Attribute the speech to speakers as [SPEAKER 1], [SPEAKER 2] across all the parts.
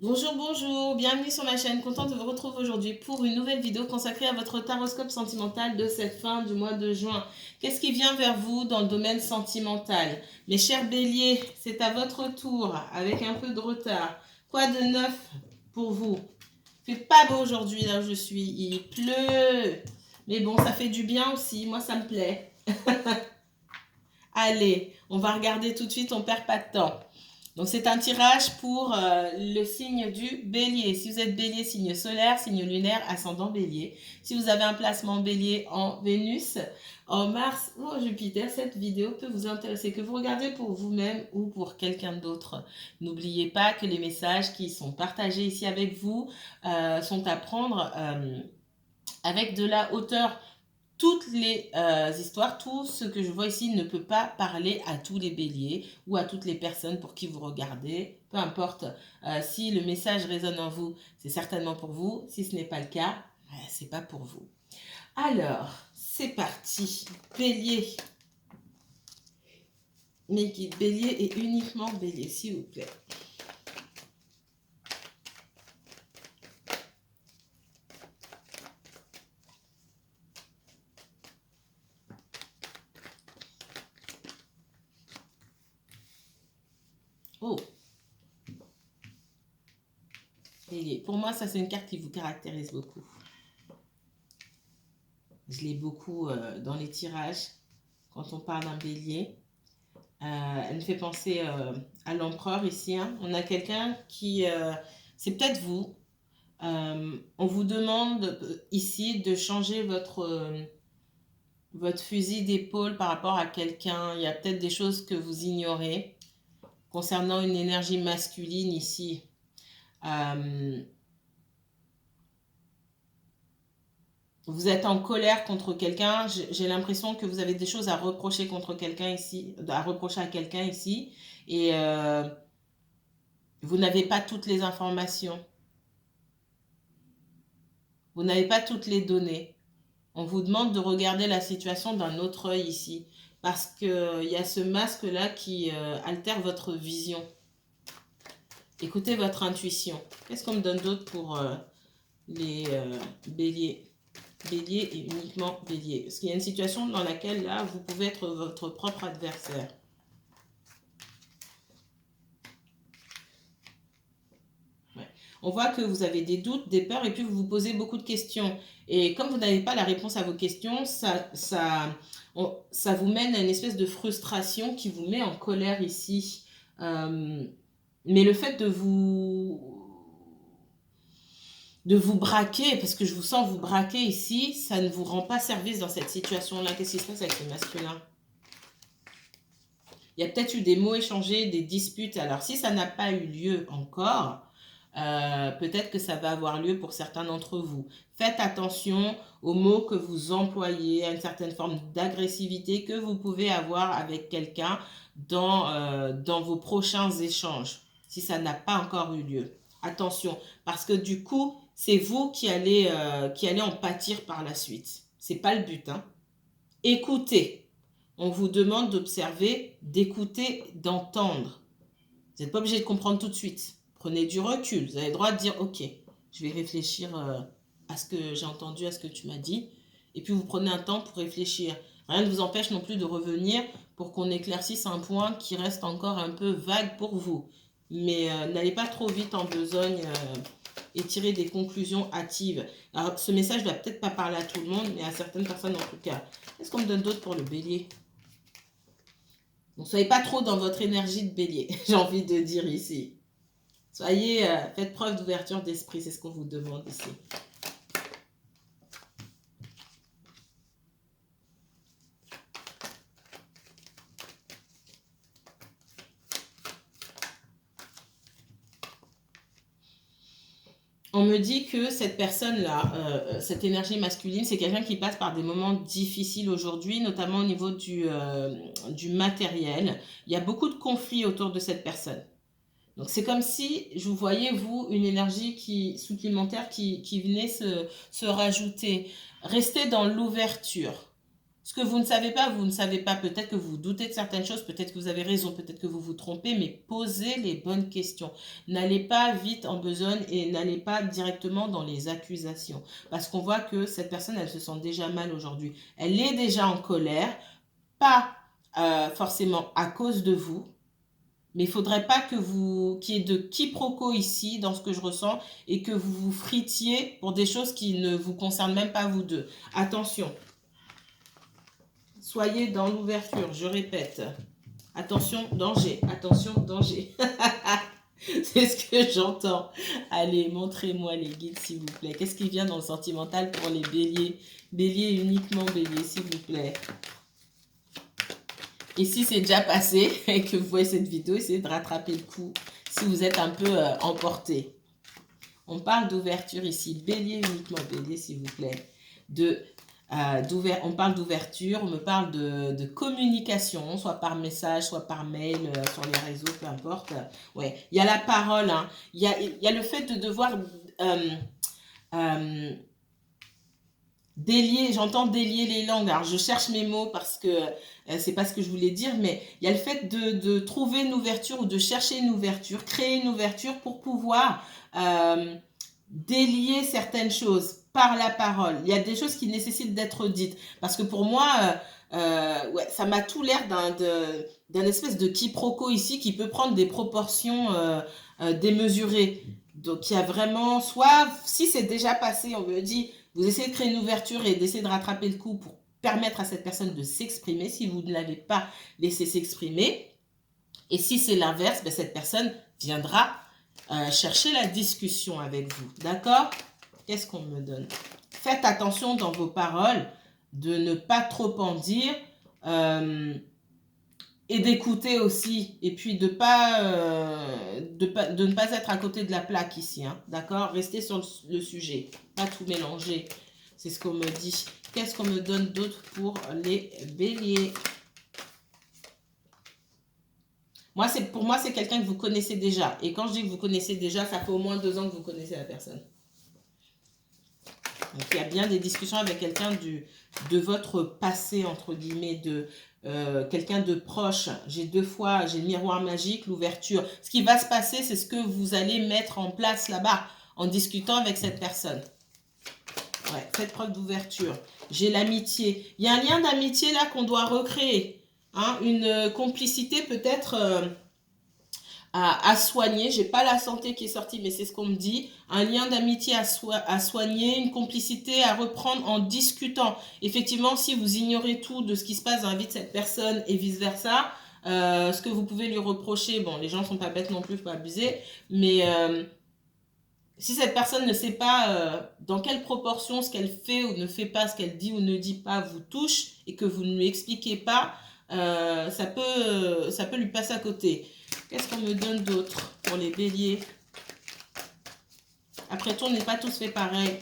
[SPEAKER 1] Bonjour, bonjour, bienvenue sur ma chaîne, contente de vous retrouver aujourd'hui pour une nouvelle vidéo consacrée à votre taroscope sentimental de cette fin du mois de juin. Qu'est-ce qui vient vers vous dans le domaine sentimental? Mes chers béliers, c'est à votre tour, avec un peu de retard. Quoi de neuf pour vous? Il fait pas beau aujourd'hui là où je suis, il pleut. Mais bon, ça fait du bien aussi, moi ça me plaît. Allez, on va regarder tout de suite, on perd pas de temps. Donc c'est un tirage pour le signe du bélier. Si vous êtes bélier, signe solaire, signe lunaire, ascendant bélier. Si vous avez un placement bélier en Vénus, en Mars ou en Jupiter, cette vidéo peut vous intéresser. Que vous regardez pour vous-même ou pour quelqu'un d'autre. N'oubliez pas que les messages qui sont partagés ici avec vous sont à prendre avec de la hauteur. Toutes les histoires, tout ce que je vois ici ne peut pas parler à tous les béliers ou à toutes les personnes pour qui vous regardez. Peu importe si le message résonne en vous, c'est certainement pour vous. Si ce n'est pas le cas, c'est pas pour vous. Alors, c'est parti. Bélier. Mes guides, bélier et uniquement bélier, s'il vous plaît. Oh, bélier. Pour moi, ça, c'est une carte qui vous caractérise beaucoup. Je l'ai beaucoup dans les tirages quand on parle d'un bélier. Elle me fait penser à l'empereur ici. Hein. On a quelqu'un qui... c'est peut-être vous. On vous demande ici de changer votre fusil d'épaule par rapport à quelqu'un. Il y a peut-être des choses que vous ignorez concernant une énergie masculine ici. Vous êtes en colère contre quelqu'un. J'ai l'impression que vous avez des choses à reprocher contre quelqu'un ici, à reprocher à quelqu'un ici. Et vous n'avez pas toutes les informations. Vous n'avez pas toutes les données. On vous demande de regarder la situation d'un autre œil ici. Parce qu'il y a ce masque-là qui altère votre vision. Écoutez votre intuition. Qu'est-ce qu'on me donne d'autre pour les béliers? Bélier et uniquement bélier. Parce qu'il y a une situation dans laquelle, là, vous pouvez être votre propre adversaire. On voit que vous avez des doutes, des peurs, et puis vous vous posez beaucoup de questions. Et comme vous n'avez pas la réponse à vos questions, ça vous mène à une espèce de frustration qui vous met en colère ici. Mais le fait de vous braquer, parce que je vous sens vous braquer ici, ça ne vous rend pas service dans cette situation-là. Qu'est-ce qui se passe avec le masculin? Il y a peut-être eu des mots échangés, des disputes. Alors si ça n'a pas eu lieu encore, peut-être que ça va avoir lieu pour certains d'entre vous. Faites attention aux mots que vous employez, à une certaine forme d'agressivité que vous pouvez avoir avec quelqu'un dans vos prochains échanges, si ça n'a pas encore eu lieu. Attention, parce que du coup, c'est vous qui allez en pâtir par la suite. C'est pas le but, hein. Écoutez. On vous demande d'observer, d'écouter, d'entendre. Vous n'êtes pas obligé de comprendre tout de suite. Prenez du recul. Vous avez le droit de dire, ok, je vais réfléchir à ce que j'ai entendu, à ce que tu m'as dit. Et puis vous prenez un temps pour réfléchir. Rien ne vous empêche non plus de revenir pour qu'on éclaircisse un point qui reste encore un peu vague pour vous. Mais n'allez pas trop vite en besogne et tirer des conclusions hâtives. Alors, ce message ne va peut-être pas parler à tout le monde, mais à certaines personnes en tout cas. Qu'est-ce qu'on me donne d'autre pour le bélier? Donc, soyez pas trop dans votre énergie de bélier, j'ai envie de dire ici. Soyez, faites preuve d'ouverture d'esprit, c'est ce qu'on vous demande ici. On me dit que cette personne-là, cette énergie masculine, c'est quelqu'un qui passe par des moments difficiles aujourd'hui, notamment au niveau du matériel. Il y a beaucoup de conflits autour de cette personne. Donc c'est comme si je vous voyais, vous, une énergie supplémentaire qui venait se rajouter. Restez dans l'ouverture. Ce que vous ne savez pas, vous ne savez pas. Peut-être que vous doutez de certaines choses, peut-être que vous avez raison, peut-être que vous vous trompez, mais posez les bonnes questions. N'allez pas vite en besogne et n'allez pas directement dans les accusations. Parce qu'on voit que cette personne, elle se sent déjà mal aujourd'hui. Elle est déjà en colère, pas forcément à cause de vous, mais il ne faudrait pas que qu'il y ait de quiproquo ici, dans ce que je ressens, et que vous vous fritiez pour des choses qui ne vous concernent même pas vous deux. Attention. Soyez dans l'ouverture, je répète. Attention, danger. Attention, danger. C'est ce que j'entends. Allez, montrez-moi les guides, s'il vous plaît. Qu'est-ce qui vient dans le sentimental pour les béliers? Bélier, uniquement bélier, s'il vous plaît. Et si c'est déjà passé et que vous voyez cette vidéo, essayez de rattraper le coup si vous êtes un peu emporté. On parle d'ouverture ici. Bélier, uniquement bélier, s'il vous plaît. On parle d'ouverture, on me parle de communication, soit par message, soit par mail, sur les réseaux, peu importe. Ouais, il y a la parole, hein. Il y a le fait de devoir délier, j'entends délier les langues. Alors, je cherche mes mots parce que c'est pas ce que je voulais dire, mais il y a le fait de trouver une ouverture ou de chercher une ouverture, créer une ouverture pour pouvoir délier certaines choses par la parole. Il y a des choses qui nécessitent d'être dites. Parce que pour moi, ouais, ça m'a tout l'air d'un espèce de quiproquo ici qui peut prendre des proportions démesurées. Donc, il y a vraiment, soit, si c'est déjà passé, on me dit, vous essayez de créer une ouverture et d'essayer de rattraper le coup pour permettre à cette personne de s'exprimer. Si vous ne l'avez pas laissé s'exprimer, et si c'est l'inverse, ben, cette personne viendra chercher la discussion avec vous. D'accord? Qu'est-ce qu'on me donne? Faites attention dans vos paroles de ne pas trop en dire et d'écouter aussi. Et puis de ne pas être à côté de la plaque ici. Hein, d'accord? Restez sur le sujet. Pas tout mélanger. C'est ce qu'on me dit. Qu'est-ce qu'on me donne d'autre pour les béliers? Pour moi, c'est quelqu'un que vous connaissez déjà. Et quand je dis que vous connaissez déjà, ça fait au moins 2 ans que vous connaissez la personne. Donc, il y a bien des discussions avec quelqu'un de votre passé, entre guillemets, de quelqu'un de proche. J'ai 2 fois, j'ai le miroir magique, l'ouverture. Ce qui va se passer, c'est ce que vous allez mettre en place là-bas en discutant avec cette personne. Ouais, faites preuve d'ouverture. J'ai l'amitié. Il y a un lien d'amitié là qu'on doit recréer. Hein, une complicité peut-être à soigner. J'ai pas la santé qui est sortie, mais c'est ce qu'on me dit. Un lien d'amitié à soigner, une complicité à reprendre en discutant. Effectivement, si vous ignorez tout de ce qui se passe dans la vie de cette personne et vice-versa, ce que vous pouvez lui reprocher, bon, les gens sont pas bêtes non plus, faut pas abuser, mais si cette personne ne sait pas dans quelle proportion ce qu'elle fait ou ne fait pas, ce qu'elle dit ou ne dit pas vous touche et que vous ne lui expliquez pas, ça peut lui passer à côté. Qu'est-ce qu'on me donne d'autre pour les béliers? Après tout, on n'est pas tous fait pareil.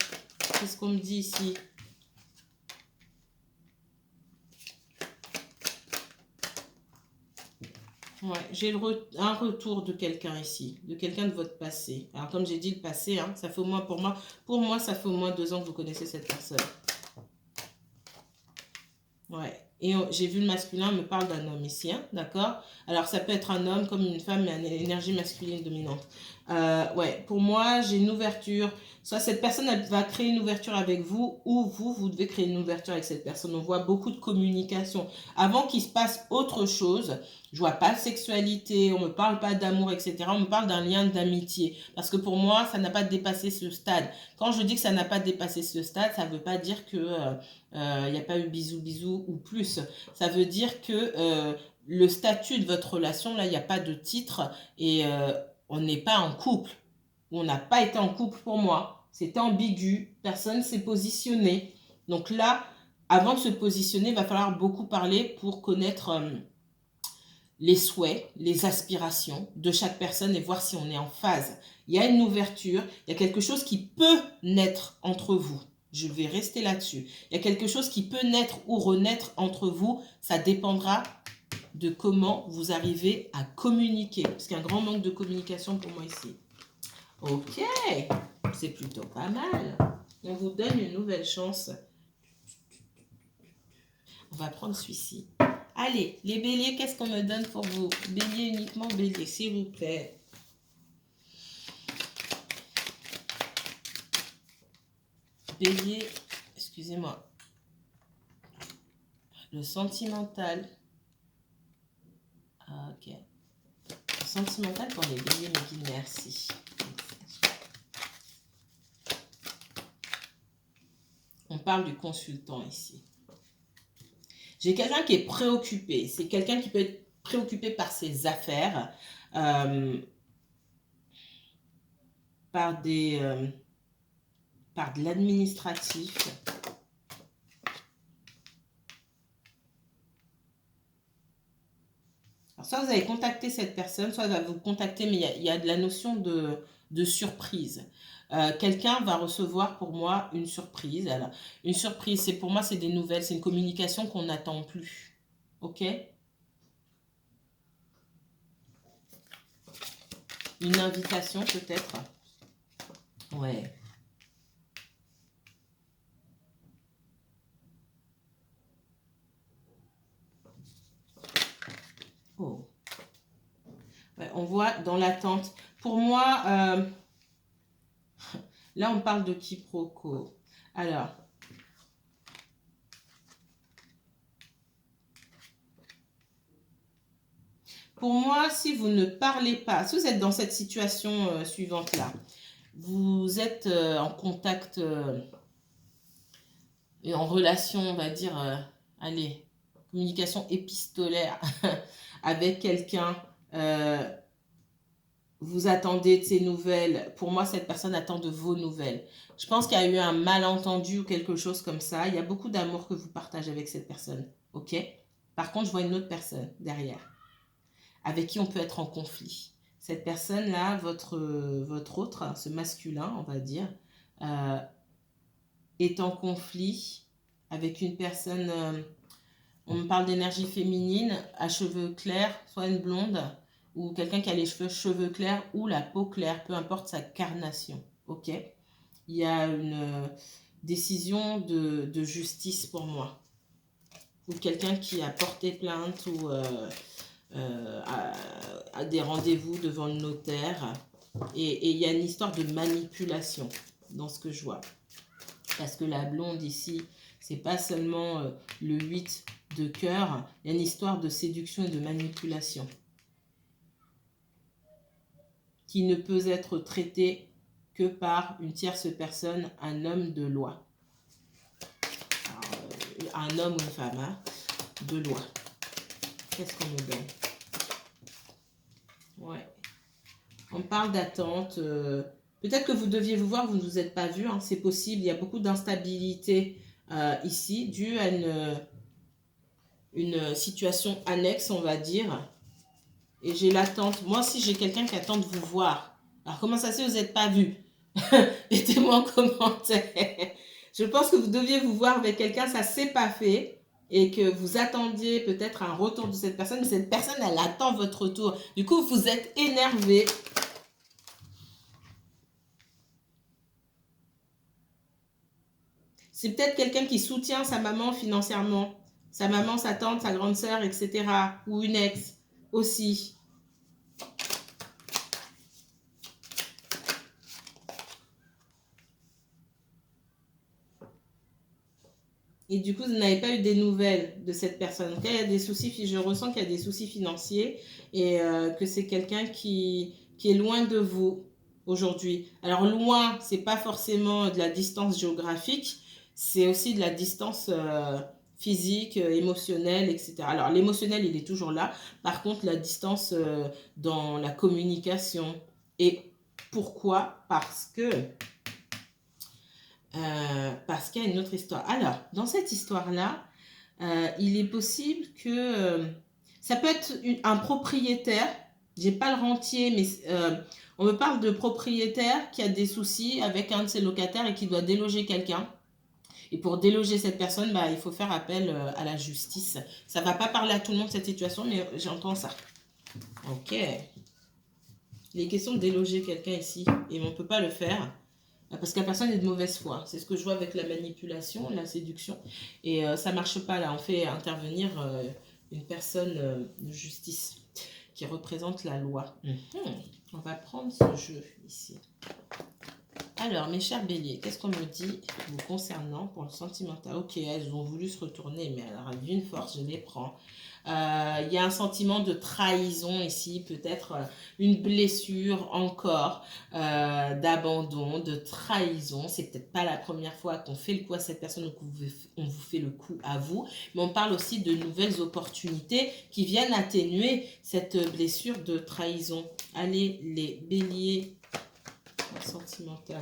[SPEAKER 1] Qu'est-ce qu'on me dit ici? Ouais, j'ai un retour de quelqu'un ici, de quelqu'un de votre passé. Alors comme j'ai dit le passé, hein, ça fait au moins pour moi, ça fait au moins 2 ans que vous connaissez cette personne. Ouais. Et j'ai vu le masculin, on me parle d'un homme ici, hein, d'accord? Alors, ça peut être un homme comme une femme, mais une énergie masculine dominante. Ouais, pour moi, j'ai une ouverture. Soit cette personne, elle va créer une ouverture avec vous, ou vous devez créer une ouverture avec cette personne. On voit beaucoup de communication. Avant qu'il se passe autre chose, je vois pas de sexualité, on me parle pas d'amour, etc. On me parle d'un lien d'amitié. Parce que pour moi, ça n'a pas dépassé ce stade. Quand je dis que ça n'a pas dépassé ce stade, ça veut pas dire que il n'y a pas eu bisous ou plus. Ça veut dire que le statut de votre relation, là, il n'y a pas de titre et on n'est pas en couple. On n'a pas été en couple pour moi. C'était ambigu. Personne s'est positionné. Donc là, avant de se positionner, il va falloir beaucoup parler pour connaître les souhaits, les aspirations de chaque personne et voir si on est en phase. Il y a une ouverture, il y a quelque chose qui peut naître entre vous. Je vais rester là-dessus. Il y a quelque chose qui peut naître ou renaître entre vous. Ça dépendra de comment vous arrivez à communiquer. Parce qu'il y a un grand manque de communication pour moi ici. Ok, c'est plutôt pas mal. On vous donne une nouvelle chance. On va prendre celui-ci. Allez, les béliers, qu'est-ce qu'on me donne pour vous? Bélier, uniquement bélier, s'il vous plaît. Bélier, excusez-moi. Le sentimental. Ah, ok. Le sentimental pour les béliers, me dit merci. On parle du consultant ici. J'ai quelqu'un qui est préoccupé. C'est quelqu'un qui peut être préoccupé par ses affaires, par de l'administratif. Alors, soit vous avez contacté cette personne, soit elle va vous contacter, mais il y a de la notion de surprise. Quelqu'un va recevoir pour moi une surprise. Alors, une surprise, c'est pour moi, c'est des nouvelles, c'est une communication qu'on n'attend plus. Ok? Une invitation peut-être. Ouais. Oh. Ouais, on voit dans l'attente. Pour moi, là, on parle de quiproquo. Alors, pour moi, si vous ne parlez pas, si vous êtes dans cette situation suivante-là, vous êtes en contact et en relation, on va dire, allez, communication épistolaire avec quelqu'un, vous attendez de ses nouvelles. Pour moi, cette personne attend de vos nouvelles. Je pense qu'il y a eu un malentendu ou quelque chose comme ça. Il y a beaucoup d'amour que vous partagez avec cette personne. Ok? Par contre, je vois une autre personne derrière, avec qui on peut être en conflit. Cette personne-là, votre autre, ce masculin, on va dire, est en conflit avec une personne, on me parle d'énergie féminine, à cheveux clairs, soit une blonde, ou quelqu'un qui a les cheveux clairs ou la peau claire, peu importe sa carnation. Ok? Il y a une décision de justice pour moi. Ou quelqu'un qui a porté plainte ou à des rendez-vous devant le notaire. Et il y a une histoire de manipulation dans ce que je vois. Parce que la blonde ici, c'est pas seulement le 8 de cœur, il y a une histoire de séduction et de manipulation qui ne peut être traitée que par une tierce personne, un homme de loi. Alors, un homme ou une femme, hein, de loi. Qu'est-ce qu'on me donne? Ouais. On parle d'attente. Peut-être que vous deviez vous voir, vous ne vous êtes pas vu, hein, c'est possible. Il y a beaucoup d'instabilité ici, due à une situation annexe, on va dire. Et j'ai l'attente. Moi aussi, j'ai quelqu'un qui attend de vous voir. Alors, comment ça se fait que vous n'êtes pas vu? Mettez-moi en commentaire. Je pense que vous deviez vous voir avec quelqu'un, ça ne s'est pas fait. Et que vous attendiez peut-être un retour de cette personne. Mais cette personne, elle attend votre retour. Du coup, vous êtes énervé. C'est peut-être quelqu'un qui soutient sa maman financièrement. Sa maman, sa tante, sa grande sœur, etc. Ou une ex aussi. Et du coup, vous n'avez pas eu des nouvelles de cette personne. Donc, il y a des soucis, je ressens qu'il y a des soucis financiers et que c'est quelqu'un qui est loin de vous aujourd'hui. Alors, loin, c'est pas forcément de la distance géographique, c'est aussi de la distance physique, émotionnelle, etc. Alors, l'émotionnel, il est toujours là. Par contre, la distance dans la communication. Et pourquoi? Parce qu'il y a une autre histoire. Alors, dans cette histoire-là, il est possible que ça peut être un propriétaire. J'ai pas le rentier, mais on me parle de propriétaire qui a des soucis avec un de ses locataires et qui doit déloger quelqu'un. Et pour déloger cette personne, bah, il faut faire appel à la justice. Ça va pas parler à tout le monde cette situation, mais j'entends ça. Ok. Il est question de déloger quelqu'un ici et on peut pas le faire. Parce que la personne est de mauvaise foi. C'est ce que je vois avec la manipulation, la séduction. Et ça ne marche pas là. On fait intervenir une personne de justice qui représente la loi. On va prendre ce jeu ici. Alors, mes chers béliers, qu'est-ce qu'on me dit vous concernant pour le sentimental? Ok, elles ont voulu se retourner, mais alors d'une force, je les prends. Il y a un sentiment de trahison ici, peut-être une blessure encore, d'abandon, de trahison. C'est peut-être pas la première fois qu'on fait le coup à cette personne ou qu'on vous fait le coup à vous, mais on parle aussi de nouvelles opportunités qui viennent atténuer cette blessure de trahison. Allez, les béliers sentimentaux.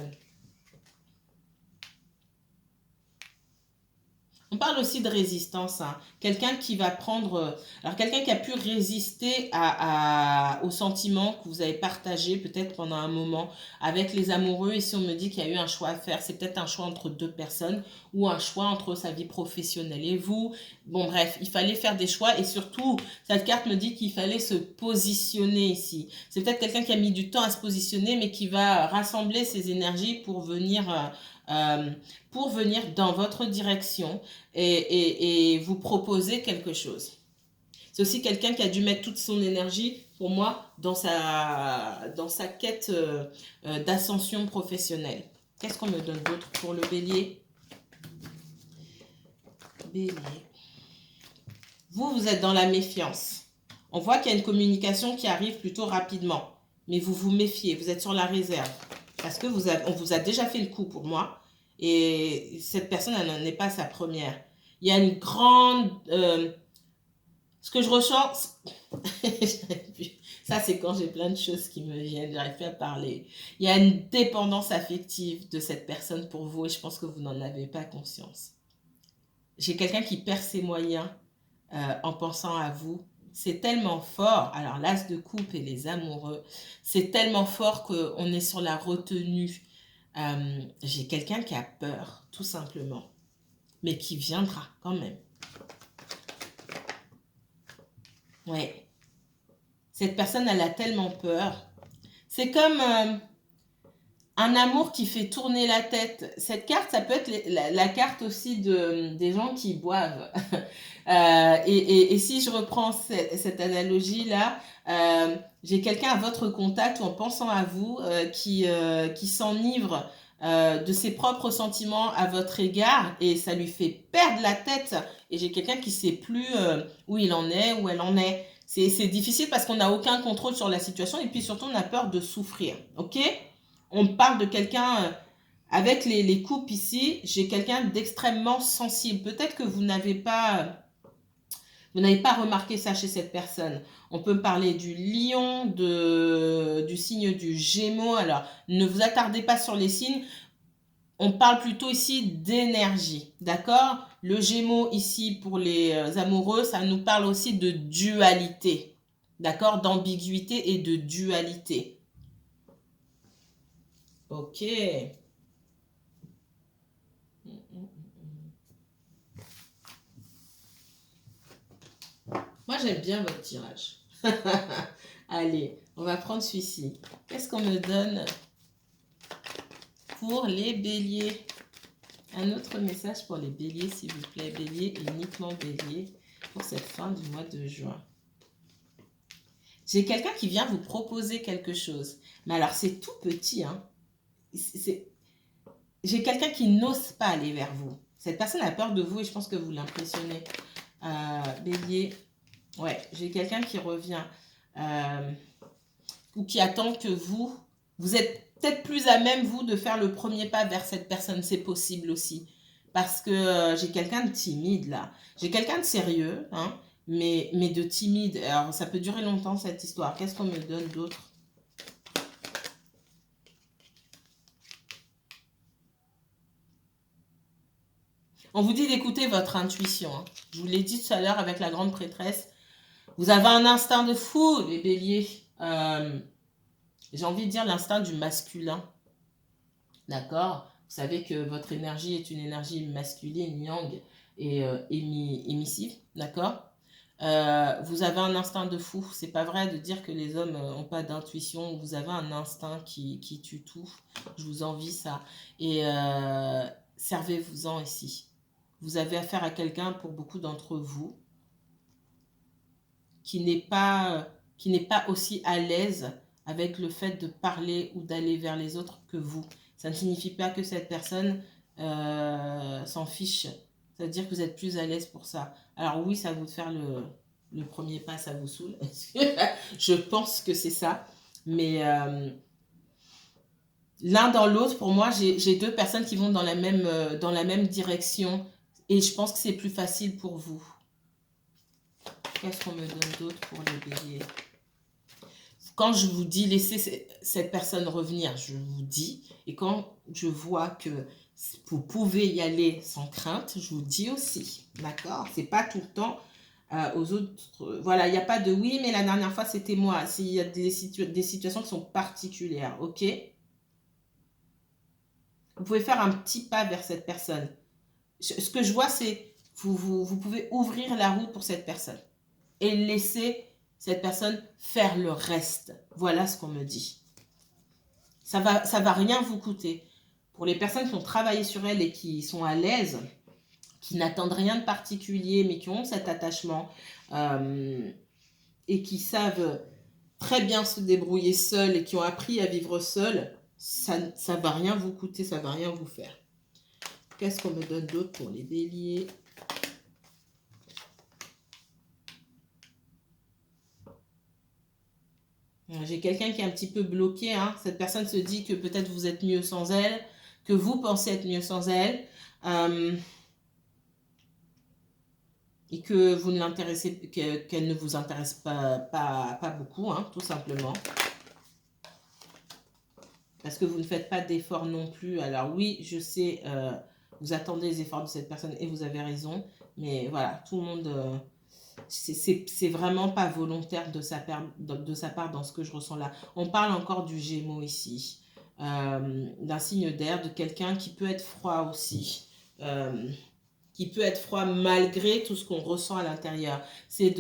[SPEAKER 1] On parle aussi de résistance, hein. Quelqu'un qui va prendre... alors, quelqu'un qui a pu résister aux sentiments que vous avez partagés peut-être pendant un moment avec les amoureux. Ici, on me dit qu'il y a eu un choix à faire. C'est peut-être un choix entre deux personnes ou un choix entre sa vie professionnelle et vous. Bon, bref, il fallait faire des choix et surtout, cette carte me dit qu'il fallait se positionner ici. C'est peut-être quelqu'un qui a mis du temps à se positionner mais qui va rassembler ses énergies pour venir dans votre direction et vous proposer quelque chose. C'est aussi quelqu'un qui a dû mettre toute son énergie, pour moi, dans sa quête d'ascension professionnelle. Qu'est-ce qu'on me donne d'autre pour le bélier? Bélier. Vous êtes dans la méfiance. On voit qu'il y a une communication qui arrive plutôt rapidement. Mais vous vous méfiez, vous êtes sur la réserve. Parce que on vous a déjà fait le coup pour moi. Et cette personne, elle n'en est pas sa première. Il y a une grande... ce que je ressens... ça, c'est quand j'ai plein de choses qui me viennent. J'arrive pas à parler. Il y a une dépendance affective de cette personne pour vous. Et je pense que vous n'en avez pas conscience. J'ai quelqu'un qui perd ses moyens en pensant à vous. C'est tellement fort. Alors, l'as de coupe et les amoureux, c'est tellement fort qu'on est sur la retenue. J'ai quelqu'un qui a peur, tout simplement, mais qui viendra quand même. Ouais. Cette personne, elle a tellement peur. C'est comme un amour qui fait tourner la tête. Cette carte, ça peut être la carte aussi des gens qui boivent. Et si je reprends cette analogie-là, j'ai quelqu'un à votre contact ou en pensant à vous qui s'enivre de ses propres sentiments à votre égard et ça lui fait perdre la tête. Et j'ai quelqu'un qui ne sait plus où il en est, où elle en est. C'est difficile parce qu'on n'a aucun contrôle sur la situation et puis surtout on a peur de souffrir. Ok? On parle de quelqu'un... avec les coupes ici, j'ai quelqu'un d'extrêmement sensible. Peut-être que vous n'avez pas remarqué ça chez cette personne. On peut parler du lion, du signe du Gémeaux. Alors, ne vous attardez pas sur les signes. On parle plutôt ici d'énergie, d'accord? Le Gémeaux ici pour les amoureux, ça nous parle aussi de dualité, d'accord? D'ambiguïté et de dualité. Ok. Moi, j'aime bien votre tirage. Allez, on va prendre celui-ci. Qu'est-ce qu'on me donne pour les béliers? Un autre message pour les béliers, s'il vous plaît. Bélier, uniquement bélier, pour cette fin du mois de juin. J'ai quelqu'un qui vient vous proposer quelque chose. Mais alors, c'est tout petit, hein. J'ai quelqu'un qui n'ose pas aller vers vous. Cette personne a peur de vous et je pense que vous l'impressionnez. Bélier, ouais, j'ai quelqu'un qui revient ou qui attend que vous êtes peut-être plus à même, vous, de faire le premier pas vers cette personne. C'est possible aussi. Parce que j'ai quelqu'un de timide, là. J'ai quelqu'un de sérieux, hein, mais de timide. Alors, ça peut durer longtemps, cette histoire. Qu'est-ce qu'on me donne d'autre? On vous dit d'écouter votre intuition, hein. Je vous l'ai dit tout à l'heure avec la grande prêtresse. Vous avez un instinct de fou, les béliers. J'ai envie de dire l'instinct du masculin. D'accord? Vous savez que votre énergie est une énergie masculine, yang, et émissive. D'accord? Vous avez un instinct de fou. C'est pas vrai de dire que les hommes n'ont pas d'intuition. Vous avez un instinct qui tue tout. Je vous envie ça. Et servez-vous-en ici. Vous avez affaire à quelqu'un, pour beaucoup d'entre vous, qui n'est pas aussi à l'aise avec le fait de parler ou d'aller vers les autres que vous. Ça ne signifie pas que cette personne s'en fiche. Ça veut dire que vous êtes plus à l'aise pour ça. Alors oui, ça va vous faire le premier pas, ça vous saoule. Je pense que c'est ça. Mais l'un dans l'autre, pour moi, j'ai deux personnes qui vont dans la même direction. Et je pense que c'est plus facile pour vous. Qu'est-ce qu'on me donne d'autre pour les béliers? Quand je vous dis laissez cette personne revenir, je vous dis. Et quand je vois que vous pouvez y aller sans crainte, je vous dis aussi. D'accord? C'est pas tout le temps aux autres. Voilà, il n'y a pas de oui, mais la dernière fois c'était moi. S'il y a des situations qui sont particulières, ok? Vous pouvez faire un petit pas vers cette personne. Ce que je vois, c'est vous pouvez ouvrir la route pour cette personne et laisser cette personne faire le reste. Voilà ce qu'on me dit. Ça va rien vous coûter. Pour les personnes qui ont travaillé sur elles et qui sont à l'aise, qui n'attendent rien de particulier, mais qui ont cet attachement et qui savent très bien se débrouiller seules et qui ont appris à vivre seules, ça ne va rien vous coûter, ça ne va rien vous faire. Qu'est-ce qu'on me donne d'autre pour les béliers? J'ai quelqu'un qui est un petit peu bloqué. Hein. Cette personne se dit que peut-être vous êtes mieux sans elle, que vous pensez être mieux sans elle, et que vous ne l'intéressez, qu'elle ne vous intéresse pas beaucoup, hein, tout simplement. Parce que vous ne faites pas d'efforts non plus. Alors oui, je sais, vous attendez les efforts de cette personne et vous avez raison. Mais voilà, tout le monde... c'est vraiment pas volontaire de sa part dans ce que je ressens là. On parle encore du Gémeaux ici, d'un signe d'air, de quelqu'un qui peut être froid aussi, qui peut être froid malgré tout ce qu'on ressent à l'intérieur.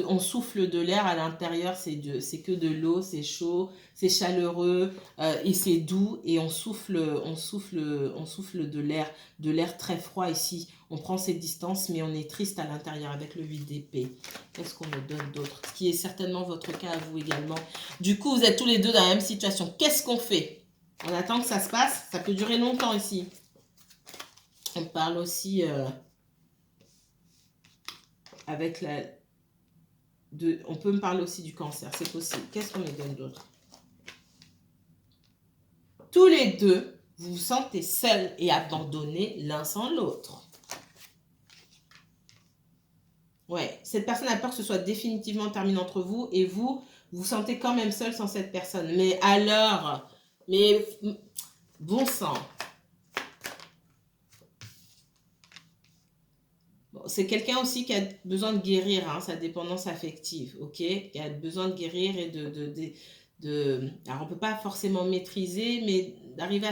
[SPEAKER 1] On souffle de l'air à l'intérieur, c'est que de l'eau, c'est chaud, c'est chaleureux et c'est doux, et on souffle de l'air très froid ici. On prend ses distances, mais on est triste à l'intérieur avec le 8 d'épée. Qu'est-ce qu'on me donne d'autre? Ce qui est certainement votre cas à vous également. Du coup, vous êtes tous les deux dans la même situation. Qu'est-ce qu'on fait? On attend que ça se passe. Ça peut durer longtemps ici. On parle aussi avec on peut me parler aussi du cancer, c'est possible. Qu'est-ce qu'on me donne d'autre? Tous les deux, vous vous sentez seuls et abandonnés l'un sans l'autre. Ouais, cette personne a peur que ce soit définitivement terminé entre vous, et vous vous sentez quand même seul sans cette personne. Mais alors, mais bon sang. Bon, c'est quelqu'un aussi qui a besoin de guérir, hein, sa dépendance affective, ok? Qui a besoin de guérir et alors on peut pas forcément maîtriser, mais d'arriver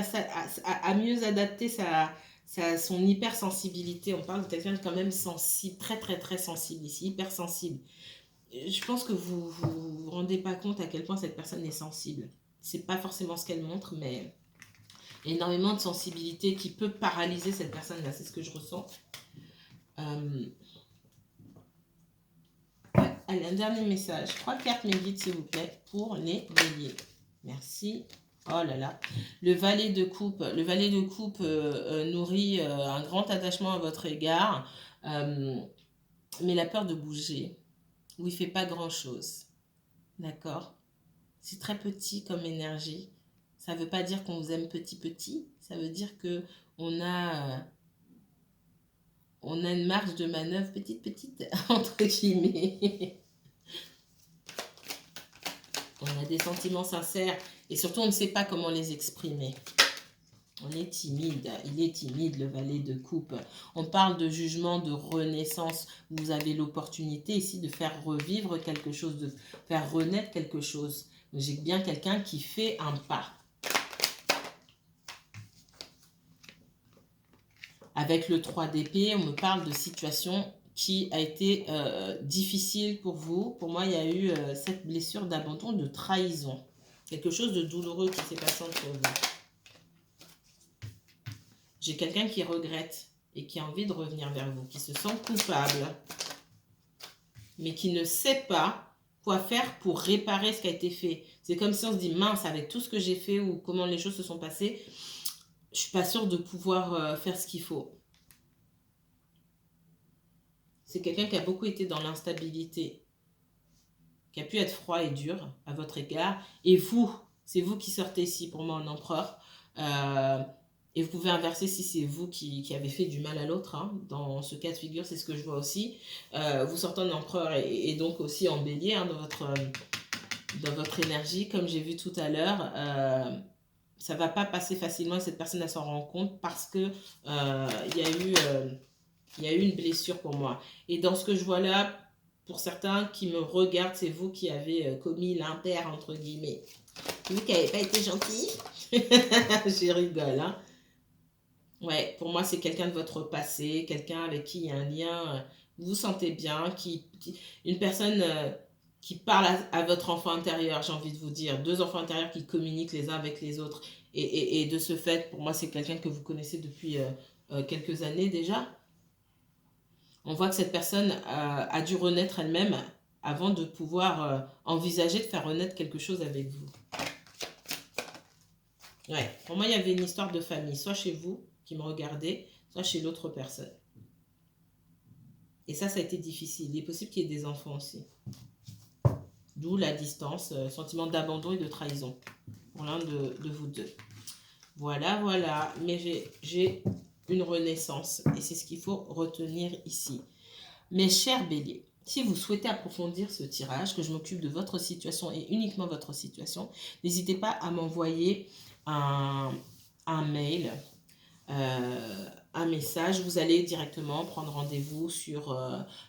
[SPEAKER 1] à mieux adapter son hypersensibilité. On parle de quelqu'un de quand même sensible, très très très sensible ici, hypersensible. Je pense que vous rendez pas compte à quel point cette personne est sensible. C'est pas forcément ce qu'elle montre, mais énormément de sensibilité qui peut paralyser cette personne-là. C'est ce que je ressens. Allez, un dernier message. 3 cartes mes guides, s'il vous plaît, pour les béliers. Merci. Oh là là. Le valet de coupe. Le valet de coupe nourrit un grand attachement à votre égard, mais la peur de bouger, où il ne fait pas grand-chose. D'accord? C'est très petit comme énergie. Ça ne veut pas dire qu'on vous aime petit. Ça veut dire que on a une marge de manœuvre petite, entre guillemets. On a des sentiments sincères et surtout on ne sait pas comment les exprimer. On est timide, il est timide, le valet de coupe. On parle de jugement, de renaissance. Vous avez l'opportunité ici de faire revivre quelque chose, de faire renaître quelque chose. J'ai bien quelqu'un qui fait un pas. Avec le 3 d'épée, on me parle de situation qui a été difficile pour vous. Pour moi, il y a eu cette blessure d'abandon, de trahison. Quelque chose de douloureux qui s'est passé entre vous. J'ai quelqu'un qui regrette et qui a envie de revenir vers vous, qui se sent coupable, mais qui ne sait pas quoi faire pour réparer ce qui a été fait. C'est comme si on se dit, mince, avec tout ce que j'ai fait ou comment les choses se sont passées, je suis pas sûre de pouvoir faire ce qu'il faut. C'est quelqu'un qui a beaucoup été dans l'instabilité, qui a pu être froid et dur à votre égard. Et vous, c'est vous qui sortez ici pour moi en empereur. Et vous pouvez inverser si c'est vous qui avez fait du mal à l'autre. Hein. Dans ce cas de figure, c'est ce que je vois aussi. Vous sortez en empereur et donc aussi en bélier hein, dans votre énergie. Comme j'ai vu tout à l'heure, ça ne va pas passer facilement et cette personne elle s'en rend compte parce que il y a eu une blessure pour moi. Et dans ce que je vois là, pour certains qui me regardent, c'est vous qui avez commis l'impair, entre guillemets. Vous qui n'avez pas été gentil. Je rigole, hein. Ouais, pour moi, c'est quelqu'un de votre passé, quelqu'un avec qui il y a un lien, vous vous sentez bien, une personne qui parle à votre enfant intérieur, j'ai envie de vous dire. Deux enfants intérieurs qui communiquent les uns avec les autres. Et de ce fait, pour moi, c'est quelqu'un que vous connaissez depuis quelques années déjà. On voit que cette personne a dû renaître elle-même avant de pouvoir envisager de faire renaître quelque chose avec vous. Ouais, pour moi, il y avait une histoire de famille, soit chez vous, qui me regardez, soit chez l'autre personne. Et ça a été difficile. Il est possible qu'il y ait des enfants aussi. D'où la distance, sentiment d'abandon et de trahison pour l'un de vous deux. Voilà, voilà. Mais j'ai une renaissance et c'est ce qu'il faut retenir ici. Mes chers béliers, si vous souhaitez approfondir ce tirage, que je m'occupe de votre situation et uniquement votre situation, n'hésitez pas à m'envoyer un mail, un message. Vous allez directement prendre rendez-vous sur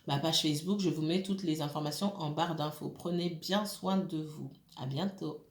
[SPEAKER 1] ma page Facebook. Je vous mets toutes les informations en barre d'infos. Prenez bien soin de vous. À bientôt.